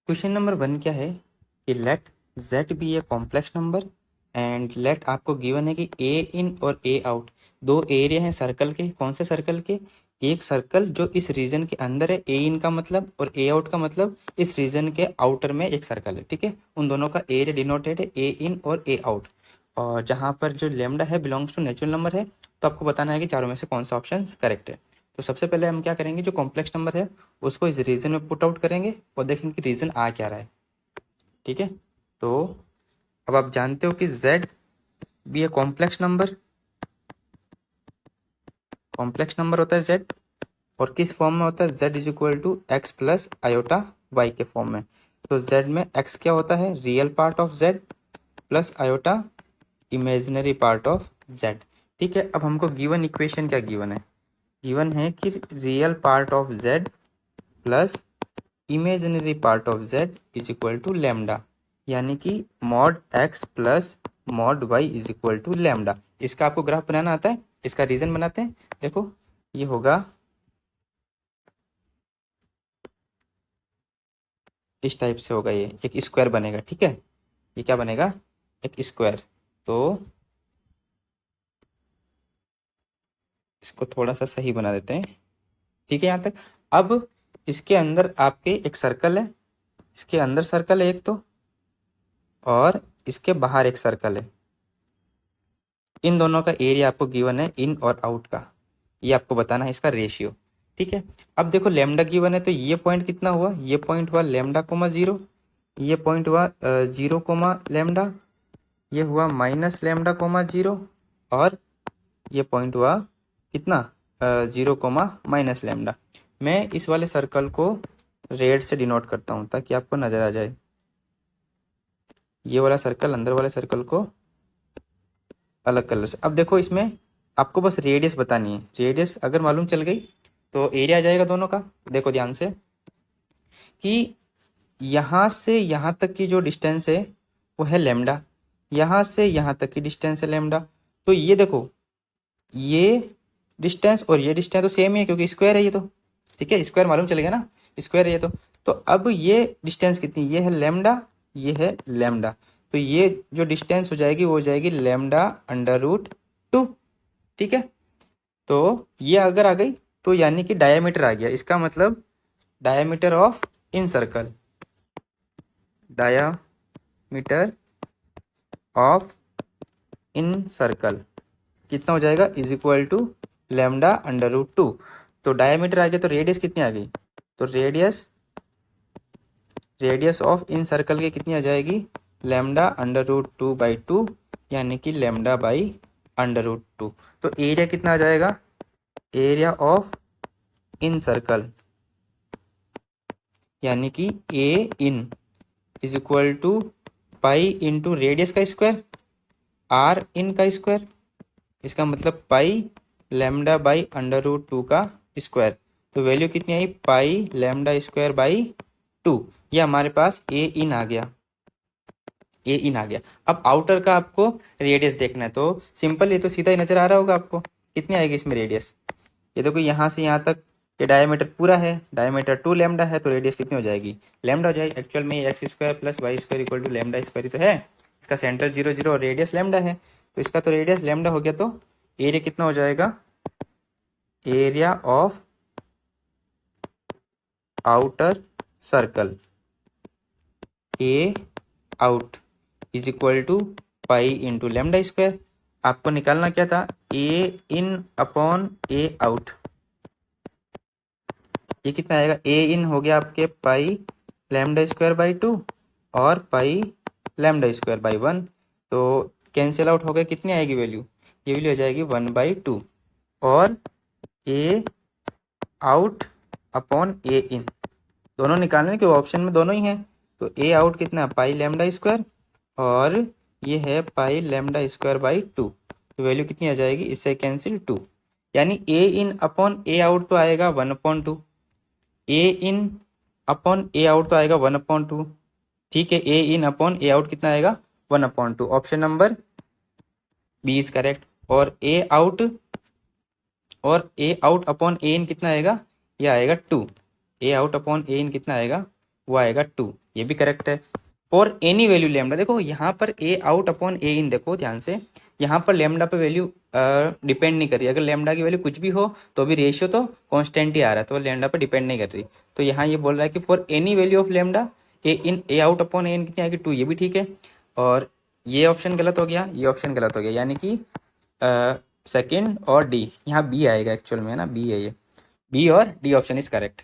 Question number 1 क्या है कि let z be a complex number and let आपको गिवन है कि ए इन और ए आउट दो एरिया हैं सर्कल के। कौन से सर्कल के? एक सर्कल जो इस रीजन के अंदर है, ए इन का मतलब और ए आउट का मतलब इस रीजन के आउटर में एक सर्कल है। ठीक है, उन दोनों का एरिया डिनोटेड है ए इन और ए आउट। और जहाँ पर जो लेमडा है बिलोंग्स टू नेचुरल नंबर है, तो आपको बताना है कि चारों में से कौन सा ऑप्शन करेक्ट है। तो सबसे पहले हम क्या करेंगे, जो कॉम्प्लेक्स नंबर है उसको इस रीजन में पुट आउट करेंगे और देखेंगे कि रीजन आ क्या रहा है। ठीक है, तो अब आप जानते हो कि z भी है कॉम्प्लेक्स नंबर। कॉम्प्लेक्स नंबर होता है z, और किस फॉर्म में होता है? z is equal to X plus iota Y के फॉर्म में। तो z में x क्या होता है? Real part of z plus iota imaginary part of z। ठीक है, अब हमको गिवन इक्वेशन क्या गिवन है? गिवन है कि real part of z plus imaginary part of z is equal to lambda, यानी कि mod x plus mod y is equal to lambda. इसका आपको ग्राफ बनाना आता है? इसका रीजन बनाते हैं। देखो, ये होगा इस टाइप से होगा, ये एक स्क्वायर बनेगा। ठीक है, ये क्या बनेगा? एक स्क्वायर। तो इसको थोड़ा सा सही बना देते हैं। ठीक है, यहाँ तक। अब इसके अंदर आपके एक सर्कल है, इसके अंदर सर्कल है एक तो, और इसके बाहर एक सर्कल है। इन दोनों का एरिया आपको गिवन है इन और आउट का, ये आपको बताना है इसका रेशियो। ठीक है, अब देखो लेमडा गिवन है, तो ये पॉइंट कितना हुआ? ये पॉइंट हुआ लेमडा कोमा जीरो, ये पॉइंट हुआ जीरो कोमा लेमडा, ये हुआ माइनस लेमडा कोमा जीरो, और ये पॉइंट हुआ कितना? Zero comma minus lambda. मैं इस वाले सर्कल को रेड से डिनोट करता हूँ ताकि आपको नजर आ जाए। ये वाला सर्कल, अंदर वाले सर्कल को अलग कलर से। अब देखो, इसमें आपको बस रेडियस बतानी है। रेडियस अगर मालूम चल गई तो एरिया आ जाएगा दोनों का। देखो ध्यान से कि यहाँ से यहाँ तक की जो डिस्टेंस है वो है लेमडा, यहाँ से यहाँ तक की डिस्टेंस है लेमडा। तो ये देखो, ये डिस्टेंस और ये डिस्टेंस तो सेम ही है क्योंकि स्क्वायर है ये तो। ठीक है, स्क्वायर मालूम चलेगा ना, स्क्वायर है ये तो अब ये डिस्टेंस कितनी? ये है लेमडा, ये है लेमडा। तो ये जो डिस्टेंस हो जाएगी वो हो जाएगी लेमडा अंडर रूट टू। ठीक है, तो ये अगर आ गई तो यानी कि डायमीटर आ गया। इसका मतलब diameter of in circle, diameter of in circle कितना हो जाएगा? Is equal to lambda under root two. तो डायमीटर आ गया, तो रेडियस कितनी आ गई? तो रेडियस ऑफ इन सर्कल की कितनी आ जाएगी? Lambda under root two by two, यानी कि lambda by under root two. तो एरिया कितना आ जाएगा? एरिया ऑफ इन सर्कल यानी कि A in is equal to pi into radius का स्क्वायर आर इन का स्क्वायर। इसका मतलब pi lambda by under root two का स्क्वायर। तो वैल्यू कितनी आई? Pi lambda square by two. ये हमारे पास ए इन आ गया, ए इन आ गया। अब आउटर का आपको रेडियस देखना है, तो सिंपल, ये तो सीधा ही नजर आ रहा होगा आपको। कितनी आएगी इसमें रेडियस? ये देखो, यहाँ से यहाँ तक ये डायमीटर पूरा है, डायमीटर टू लेमडा है, तो रेडियस कितनी हो जाएगी? लेमडा हो जाएगी। एक्चुअल में x square plus y square equal to lambda square ही तो है। इसका सेंटर जीरो जीरो और रेडियस लेमडा है, तो इसका तो रेडियस लेमडा हो गया। तो एरिया कितना हो जाएगा? Area of outer circle A out is equal to pi into lambda square. आपको निकालना क्या था? A in upon A out. ये कितना आएगा? ए इन हो गया आपके pi lambda square by two और pi lambda square by one. तो कैंसिल आउट हो गया, कितनी आएगी वैल्यू? ये वैल्यू आ जाएगी वन बाई टू। और ए आउट अपॉन ए इन दोनों निकालने के ऑप्शन में दोनों ही हैं। तो ए आउट कितना? पाई लेमडा स्क्वायर, और ये है पाई लेमडा स्क्वायर बाई टू। तो वैल्यू कितनी आ जाएगी? इससे कैंसिल टू, यानी ए इन अपॉन ए आउट तो आएगा one upon to. A in upon A out तो आएगा वन अपॉन टू। ठीक है, ए इन अपॉन ए आउट कितना आएगा? One upon two. Option number B is correct. और ए आउट अपॉन ए इन कितना आएगा? ये आएगा to. A out upon A इन कितना आएगा? वो आएगा 2, ये भी करेक्ट है। फॉर एनी वैल्यू लेमडा, देखो यहाँ पर ए आउट अपॉन ए इन, देखो ध्यान से, यहाँ पर लेमडा पे वैल्यू डिपेंड नहीं कर रही। अगर लेमडा की वैल्यू कुछ भी हो तो भी रेशियो तो कांस्टेंट ही आ रहा है, तो लेमडा पे डिपेंड नहीं कर रही। तो यहाँ ये बोल रहा है कि for any value of lambda A in, A out upon A in कितनी आएगी 2, ये भी ठीक है। और ये ऑप्शन गलत हो गया, ये ऑप्शन गलत हो गया, यानी कि सेकंड और डी, यहाँ बी आएगा एक्चुअल में, है ना, बी है ये, बी और डी ऑप्शन इज करेक्ट।